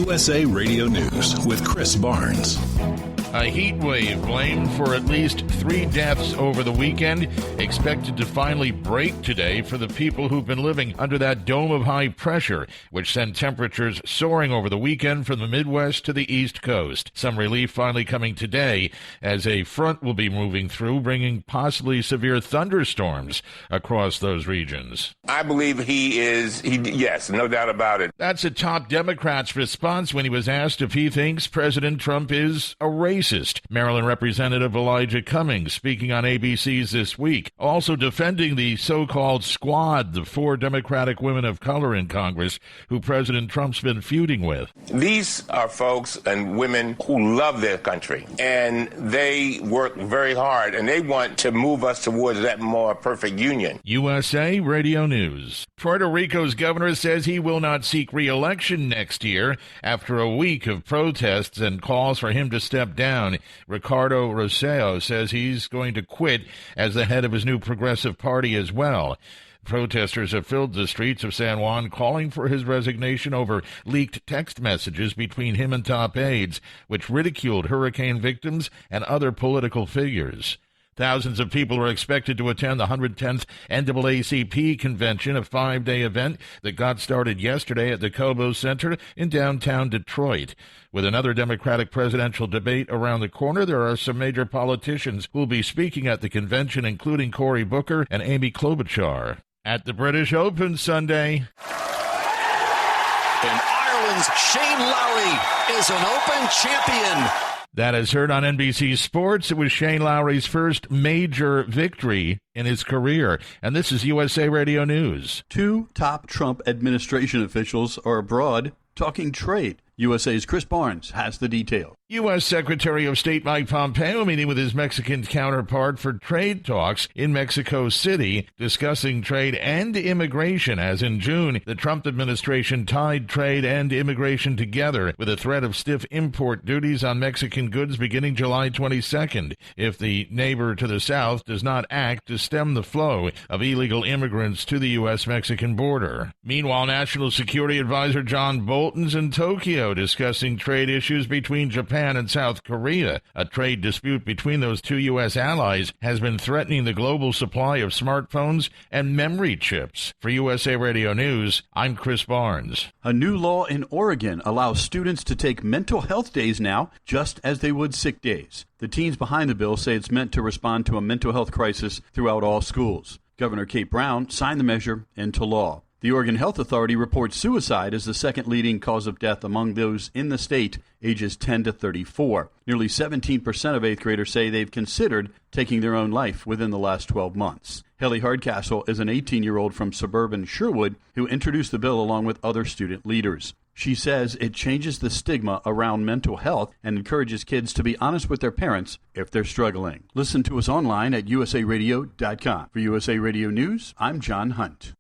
USA Radio News with Chris Barnes. A heat wave blamed for at least 3 deaths over the weekend, expected to finally break today for the people who've been living under that dome of high pressure, which sent temperatures soaring over the weekend from the Midwest to the East Coast. Some relief finally coming today as a front will be moving through, bringing possibly severe thunderstorms across those regions. I believe yes, no doubt about it. That's a top Democrat's response when he was asked if he thinks President Trump is a racist. Maryland Representative Elijah Cummings speaking on ABC's This Week, also defending the so-called squad, the 4 Democratic women of color in Congress who President Trump's been feuding with. These are folks and women who love their country, and they work very hard, and they want to move us towards that more perfect union. USA Radio News. Puerto Rico's governor says he will not seek re-election next year after a week of protests and calls for him to step down. Ricardo Rossello says he's going to quit as the head of his new progressive party as well. Protesters have filled the streets of San Juan calling for his resignation over leaked text messages between him and top aides, which ridiculed hurricane victims and other political figures. Thousands of people are expected to attend the 110th NAACP convention, a 5-day event that got started yesterday at the Cobo Center in downtown Detroit. With another Democratic presidential debate around the corner, there are some major politicians who will be speaking at the convention, including Cory Booker and Amy Klobuchar. At the British Open Sunday. And Ireland's Shane Lowry is an Open champion. That is heard on NBC Sports. It was Shane Lowry's first major victory in his career. And this is USA Radio News. 2 top Trump administration officials are abroad talking trade. USA's Chris Barnes has the detail. U.S. Secretary of State Mike Pompeo meeting with his Mexican counterpart for trade talks in Mexico City, discussing trade and immigration, as in June, the Trump administration tied trade and immigration together with a threat of stiff import duties on Mexican goods beginning July 22nd if the neighbor to the south does not act to stem the flow of illegal immigrants to the U.S.-Mexican border. Meanwhile, National Security Advisor John Bolton's in Tokyo discussing trade issues between Japan and South Korea. A trade dispute between those 2 U.S. allies has been threatening the global supply of smartphones and memory chips. For USA Radio News, I'm Chris Barnes. A new law in Oregon allows students to take mental health days now, just as they would sick days. The teens behind the bill say it's meant to respond to a mental health crisis throughout all schools. Governor Kate Brown signed the measure into law. The Oregon Health Authority reports suicide as the second leading cause of death among those in the state ages 10 to 34. Nearly 17% of 8th graders say they've considered taking their own life within the last 12 months. Haley Hardcastle is an 18-year-old from suburban Sherwood who introduced the bill along with other student leaders. She says it changes the stigma around mental health and encourages kids to be honest with their parents if they're struggling. Listen to us online at usaradio.com. For USA Radio News, I'm John Hunt.